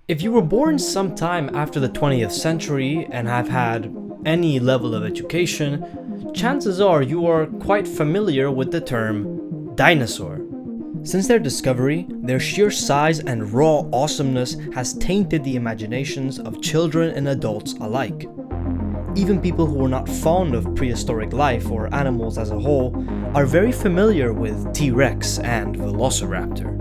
If you were born sometime after the 20th century and have had any level of education, chances are you are quite familiar with the term dinosaur. Since their discovery, their sheer size and raw awesomeness has tainted the imaginations of children and adults alike. Even people who were not fond of prehistoric life or animals as a whole are very familiar with T-Rex and Velociraptor.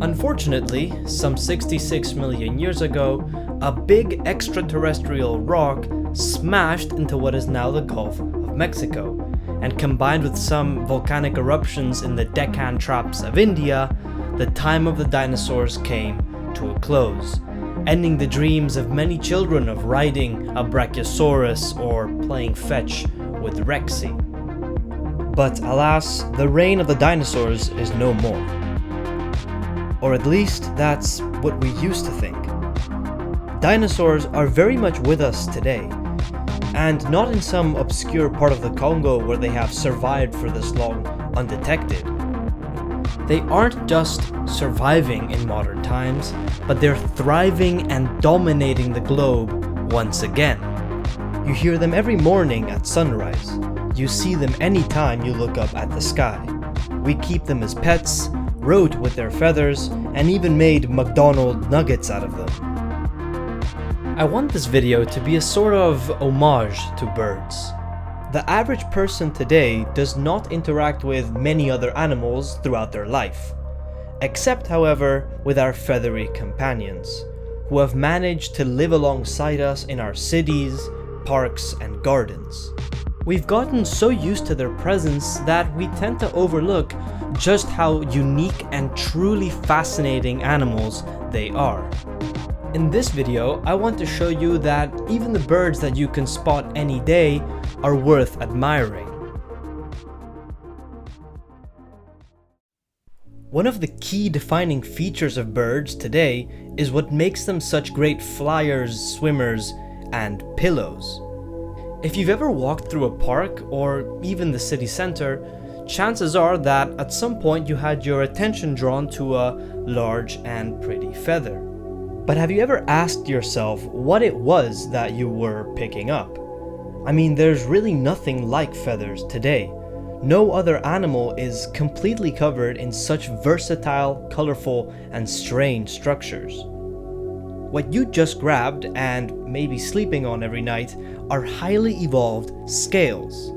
Unfortunately, some 66 million years ago, a big extraterrestrial rock smashed into what is now the Gulf of Mexico, and combined with some volcanic eruptions in the Deccan Traps of India, the time of the dinosaurs came to a close, ending the dreams of many children of riding a Brachiosaurus or playing fetch with Rexy. But alas, the reign of the dinosaurs is no more. Or at least, that's what we used to think. Dinosaurs are very much with us today, and not in some obscure part of the Congo where they have survived for this long undetected. They aren't just surviving in modern times, but they're thriving and dominating the globe once again. You hear them every morning at sunrise. You see them anytime you look up at the sky. We keep them as pets, wrote with their feathers, and even made McDonald's nuggets out of them. I want this video to be a sort of homage to birds. The average person today does not interact with many other animals throughout their life, except however with our feathery companions, who have managed to live alongside us in our cities, parks, and gardens. We've gotten so used to their presence that we tend to overlook just how unique and truly fascinating animals they are. In this video, I want to show you that even the birds that you can spot any day are worth admiring. One of the key defining features of birds today is what makes them such great flyers, swimmers, and pillows. If you've ever walked through a park or even the city center, chances are that at some point you had your attention drawn to a large and pretty feather. But have you ever asked yourself what it was that you were picking up? I mean, there's really nothing like feathers today. No other animal is completely covered in such versatile, colorful, and strange structures. What you just grabbed and maybe sleeping on every night are highly evolved scales,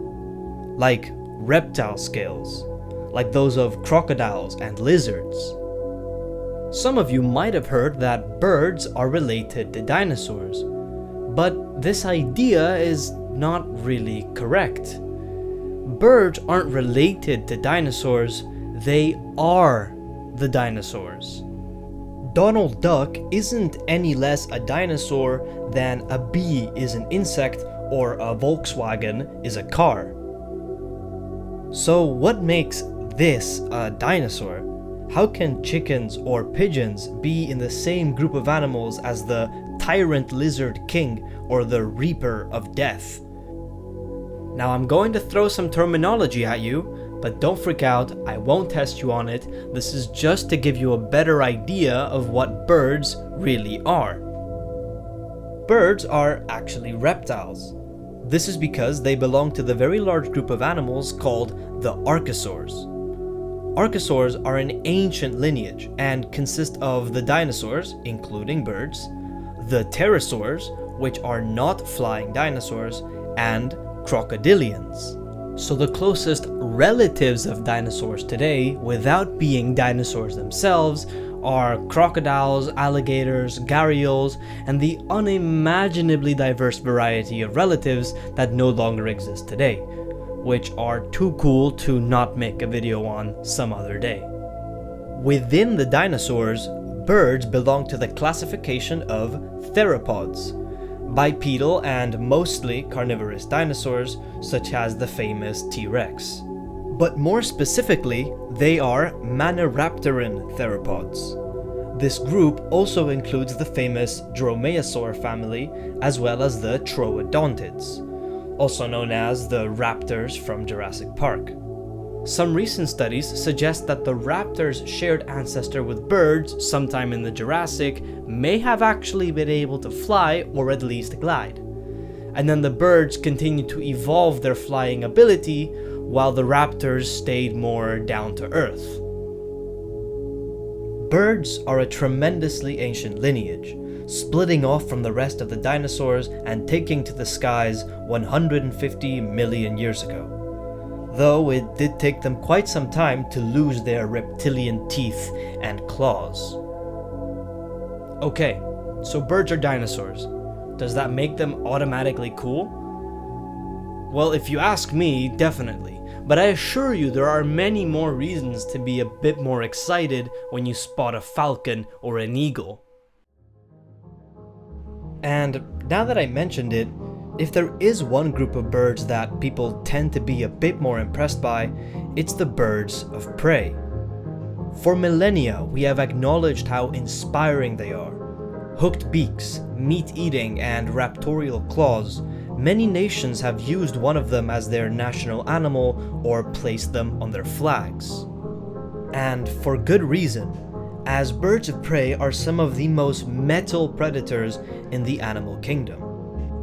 like reptile scales, like those of crocodiles and lizards. Some of you might have heard that birds are related to dinosaurs, but this idea is not really correct. Birds aren't related to dinosaurs, they are the dinosaurs. Donald Duck isn't any less a dinosaur than a bee is an insect or a Volkswagen is a car. So what makes this a dinosaur? How can chickens or pigeons be in the same group of animals as the tyrant lizard king or the reaper of death? Now I'm going to throw some terminology at you, but don't freak out, I won't test you on it. This is just to give you a better idea of what birds really are. Birds are actually reptiles. This is because they belong to the very large group of animals called the archosaurs. Archosaurs are an ancient lineage and consist of the dinosaurs, including birds, the pterosaurs, which are not flying dinosaurs, and crocodilians. So the closest relatives of dinosaurs today, without being dinosaurs themselves, are crocodiles, alligators, gharials, and the unimaginably diverse variety of relatives that no longer exist today, which are too cool to not make a video on some other day. Within the dinosaurs, birds belong to the classification of theropods, bipedal and mostly carnivorous dinosaurs such as the famous T-Rex. But more specifically, they are Maniraptoran theropods. This group also includes the famous Dromaeosaur family as well as the Troodontids, also known as the raptors from Jurassic Park. Some recent studies suggest that the raptor's shared ancestor with birds, sometime in the Jurassic, may have actually been able to fly or at least glide. And then the birds continued to evolve their flying ability while the raptors stayed more down to earth. Birds are a tremendously ancient lineage, splitting off from the rest of the dinosaurs and taking to the skies 150 million years ago. Though it did take them quite some time to lose their reptilian teeth and claws. Okay, so birds are dinosaurs. Does that make them automatically cool? Well, if you ask me, definitely. But I assure you there are many more reasons to be a bit more excited when you spot a falcon or an eagle. And now that I mentioned it, if there is one group of birds that people tend to be a bit more impressed by, it's the birds of prey. For millennia, we have acknowledged how inspiring they are. Hooked beaks, meat-eating, and raptorial claws. Many nations have used one of them as their national animal or placed them on their flags. And for good reason, as birds of prey are some of the most metal predators in the animal kingdom,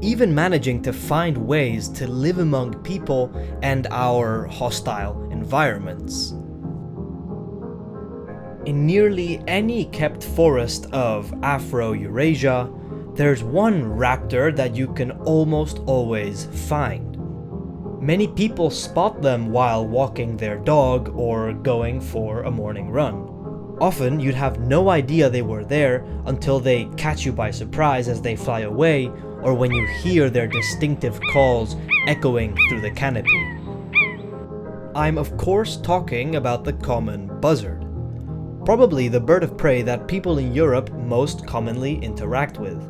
even managing to find ways to live among people and our hostile environments. In nearly any kept forest of Afro-Eurasia, there's one raptor that you can almost always find. Many people spot them while walking their dog or going for a morning run. Often you'd have no idea they were there until they catch you by surprise as they fly away, or when you hear their distinctive calls echoing through the canopy. I'm of course talking about the common buzzard. Probably the bird of prey that people in Europe most commonly interact with.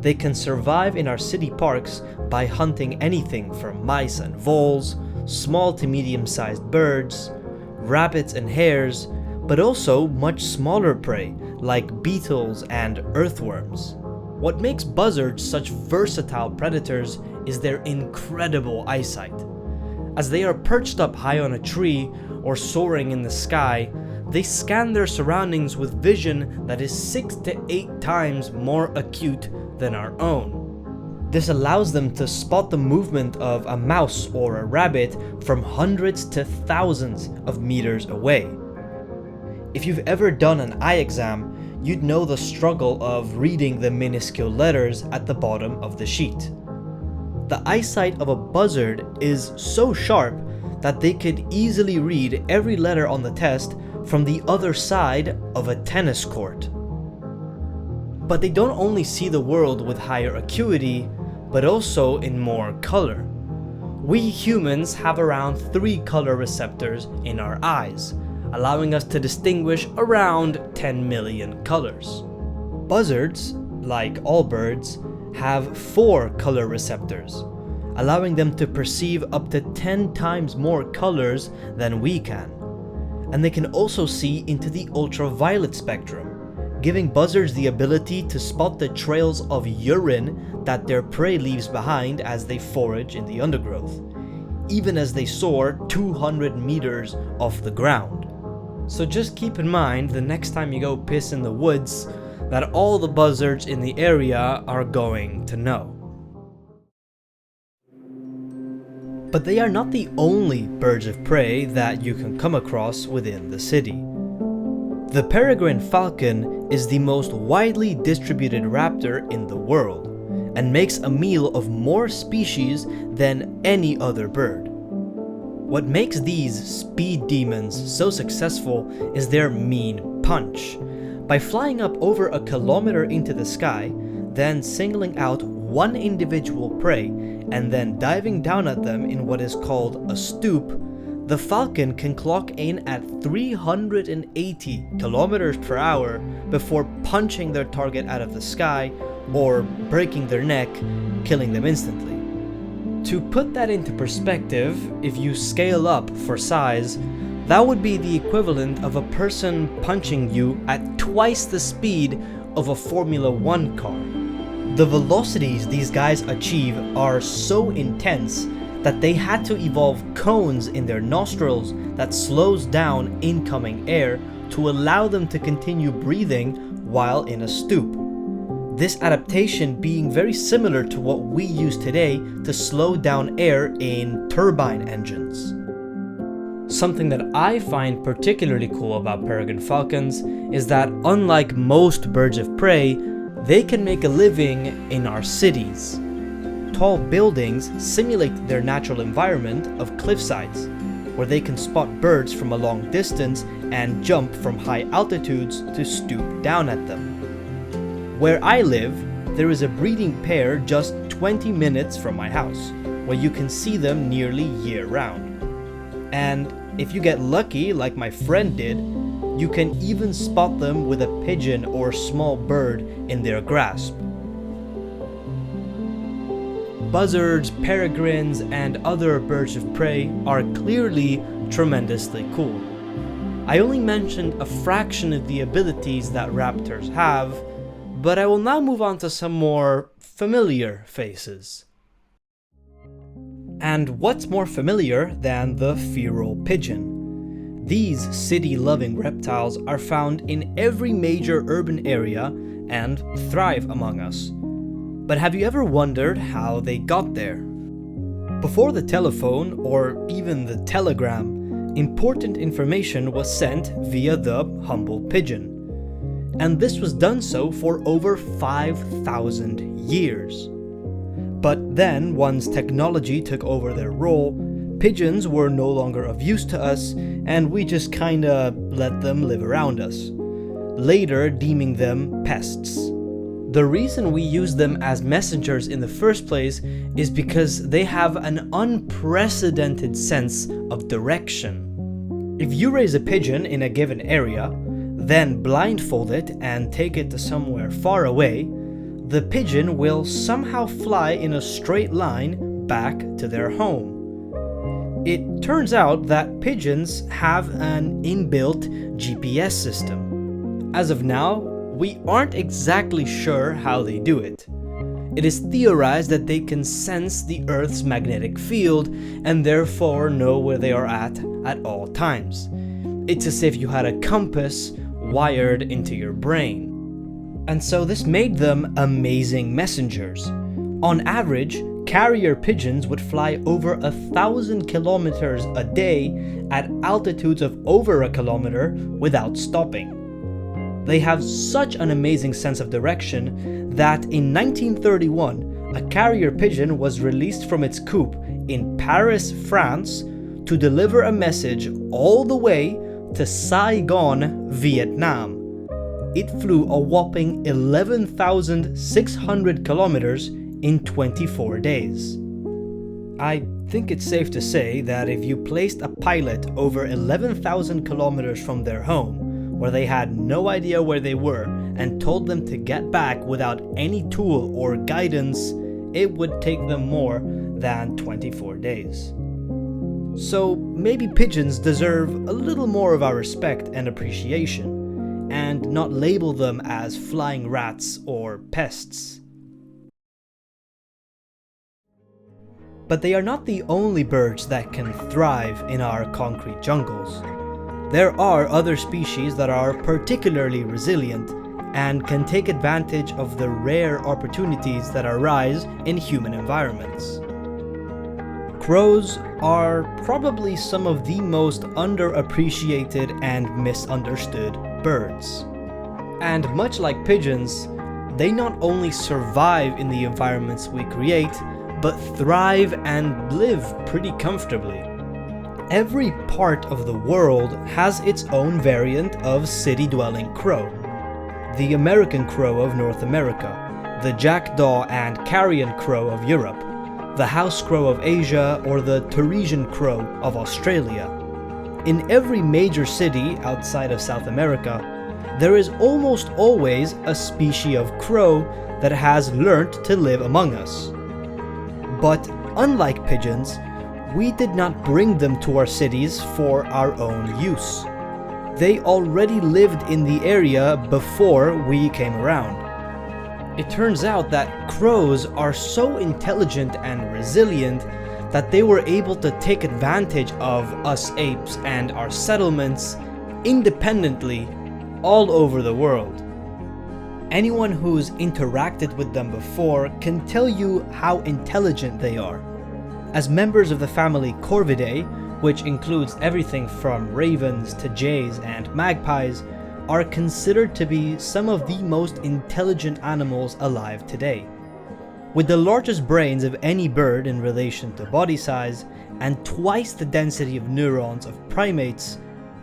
They can survive in our city parks by hunting anything from mice and voles, small to medium-sized birds, rabbits and hares, but also much smaller prey like beetles and earthworms. What makes buzzards such versatile predators is their incredible eyesight. As they are perched up high on a tree or soaring in the sky, they scan their surroundings with vision that is 6 to 8 times more acute than our own. This allows them to spot the movement of a mouse or a rabbit from hundreds to thousands of meters away. If you've ever done an eye exam, you'd know the struggle of reading the minuscule letters at the bottom of the sheet. The eyesight of a buzzard is so sharp that they could easily read every letter on the test from the other side of a tennis court. But they don't only see the world with higher acuity, but also in more color. We humans have around 3 color receptors in our eyes, allowing us to distinguish around 10 million colors. Buzzards, like all birds, have 4 color receptors, allowing them to perceive up to 10 times more colors than we can. And they can also see into the ultraviolet spectrum, giving buzzards the ability to spot the trails of urine that their prey leaves behind as they forage in the undergrowth, even as they soar 200 meters off the ground. So just keep in mind the next time you go piss in the woods that all the buzzards in the area are going to know. But they are not the only birds of prey that you can come across within the city. The peregrine falcon is the most widely distributed raptor in the world, and makes a meal of more species than any other bird. What makes these speed demons so successful is their mean punch. By flying up over a kilometer into the sky, then singling out one individual prey, and then diving down at them in what is called a stoop, the falcon can clock in at 380 kilometers per hour before punching their target out of the sky or breaking their neck, killing them instantly. To put that into perspective, if you scale up for size, that would be the equivalent of a person punching you at twice the speed of a Formula 1 car. The velocities these guys achieve are so intense that they had to evolve cones in their nostrils that slows down incoming air to allow them to continue breathing while in a stoop. This adaptation being very similar to what we use today to slow down air in turbine engines. Something that I find particularly cool about peregrine falcons is that unlike most birds of prey, they can make a living in our cities. Tall buildings simulate their natural environment of cliff sides, where they can spot birds from a long distance and jump from high altitudes to stoop down at them. Where I live, there is a breeding pair just 20 minutes from my house, where you can see them nearly year-round. And if you get lucky, like my friend did, you can even spot them with a pigeon or small bird in their grasp. Buzzards, peregrines, and other birds of prey are clearly tremendously cool. I only mentioned a fraction of the abilities that raptors have, but I will now move on to some more familiar faces. And what's more familiar than the feral pigeon? These city-loving reptiles are found in every major urban area and thrive among us. But have you ever wondered how they got there? Before the telephone or even the telegram, important information was sent via the humble pigeon. And this was done so for over 5,000 years. But then, once technology took over their role, pigeons were no longer of use to us, and we just kinda let them live around us, later deeming them pests. The reason we use them as messengers in the first place is because they have an unprecedented sense of direction. If you raise a pigeon in a given area, then blindfold it and take it to somewhere far away, the pigeon will somehow fly in a straight line back to their home. It turns out that pigeons have an inbuilt GPS system. As of now, we aren't exactly sure how they do it. It is theorized that they can sense the Earth's magnetic field and therefore know where they are at all times. It's as if you had a compass wired into your brain. And so this made them amazing messengers. On average, carrier pigeons would fly over 1,000 kilometers a day at altitudes of over a kilometer without stopping. They have such an amazing sense of direction that in 1931, a carrier pigeon was released from its coop in Paris, France, to deliver a message all the way to Saigon, Vietnam. It flew a whopping 11,600 kilometers in 24 days. I think it's safe to say that if you placed a pilot over 11,000 kilometers from their home, where they had no idea where they were, and told them to get back without any tool or guidance, it would take them more than 24 days. So maybe pigeons deserve a little more of our respect and appreciation, and not label them as flying rats or pests. But they are not the only birds that can thrive in our concrete jungles. There are other species that are particularly resilient and can take advantage of the rare opportunities that arise in human environments. Crows are probably some of the most underappreciated and misunderstood birds. And much like pigeons, they not only survive in the environments we create, but thrive and live pretty comfortably. Every part of the world has its own variant of city-dwelling crow. The American crow of North America, the jackdaw and carrion crow of Europe, the house crow of Asia, or the Taresian crow of Australia. In every major city outside of South America, there is almost always a species of crow that has learnt to live among us. But unlike pigeons, we did not bring them to our cities for our own use. They already lived in the area before we came around. It turns out that crows are so intelligent and resilient that they were able to take advantage of us apes and our settlements independently all over the world. Anyone who's interacted with them before can tell you how intelligent they are. As members of the family Corvidae, which includes everything from ravens to jays and magpies, are considered to be some of the most intelligent animals alive today. With the largest brains of any bird in relation to body size, and twice the density of neurons of primates,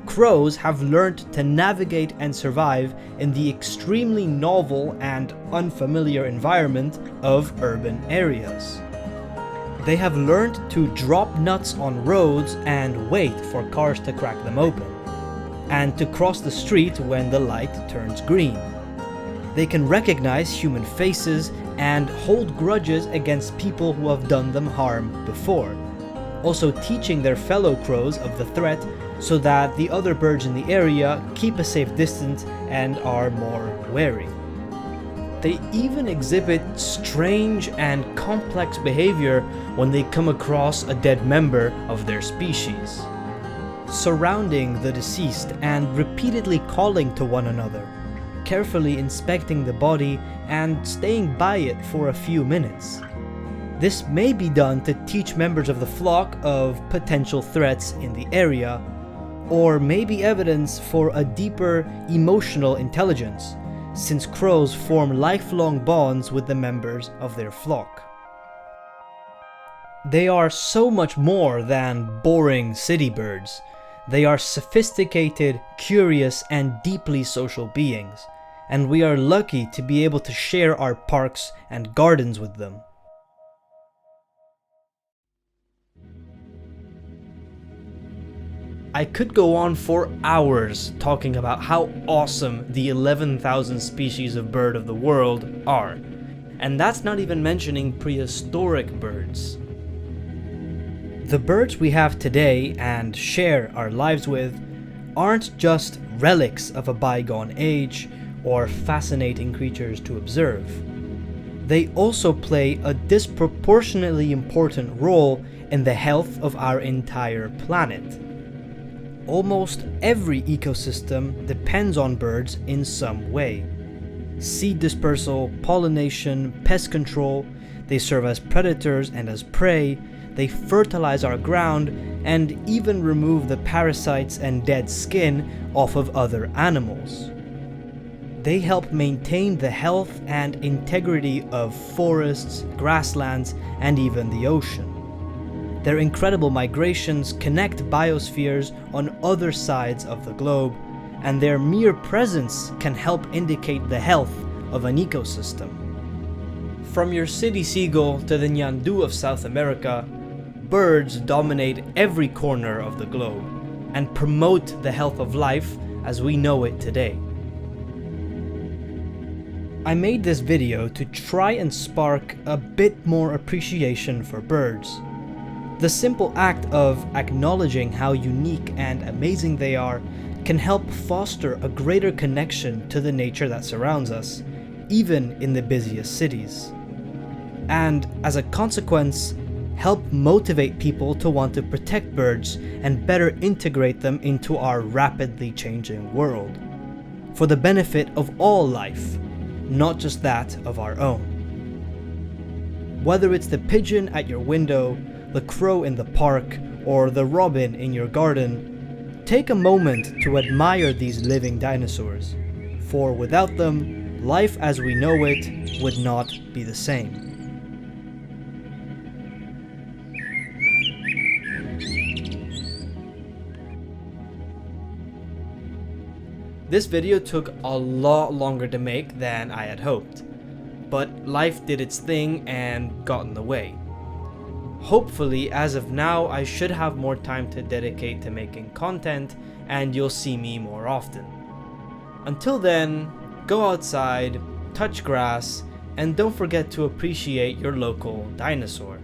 crows have learned to navigate and survive in the extremely novel and unfamiliar environment of urban areas. They have learned to drop nuts on roads and wait for cars to crack them open, and to cross the street when the light turns green. They can recognize human faces and hold grudges against people who have done them harm before, also teaching their fellow crows of the threat so that the other birds in the area keep a safe distance and are more wary. They even exhibit strange and complex behavior when they come across a dead member of their species, surrounding the deceased and repeatedly calling to one another, carefully inspecting the body and staying by it for a few minutes. This may be done to teach members of the flock of potential threats in the area, or may be evidence for a deeper emotional intelligence, since crows form lifelong bonds with the members of their flock. They are so much more than boring city birds. They are sophisticated, curious, and deeply social beings, and we are lucky to be able to share our parks and gardens with them. I could go on for hours talking about how awesome the 11,000 species of bird of the world are, and that's not even mentioning prehistoric birds. The birds we have today and share our lives with aren't just relics of a bygone age or fascinating creatures to observe. They also play a disproportionately important role in the health of our entire planet. Almost every ecosystem depends on birds in some way. Seed dispersal, pollination, pest control, they serve as predators and as prey, they fertilize our ground, and even remove the parasites and dead skin off of other animals. They help maintain the health and integrity of forests, grasslands, and even the ocean. Their incredible migrations connect biospheres on other sides of the globe, and their mere presence can help indicate the health of an ecosystem. From your city seagull to the Nyandu of South America, birds dominate every corner of the globe and promote the health of life as we know it today. I made this video to try and spark a bit more appreciation for birds. The simple act of acknowledging how unique and amazing they are can help foster a greater connection to the nature that surrounds us, even in the busiest cities. And as a consequence, help motivate people to want to protect birds and better integrate them into our rapidly changing world, for the benefit of all life, not just that of our own. Whether it's the pigeon at your window, the crow in the park, or the robin in your garden, take a moment to admire these living dinosaurs, for without them, life as we know it would not be the same. This video took a lot longer to make than I had hoped, but life did its thing and got in the way. Hopefully, as of now, I should have more time to dedicate to making content, and you'll see me more often. Until then, go outside, touch grass, and don't forget to appreciate your local dinosaur.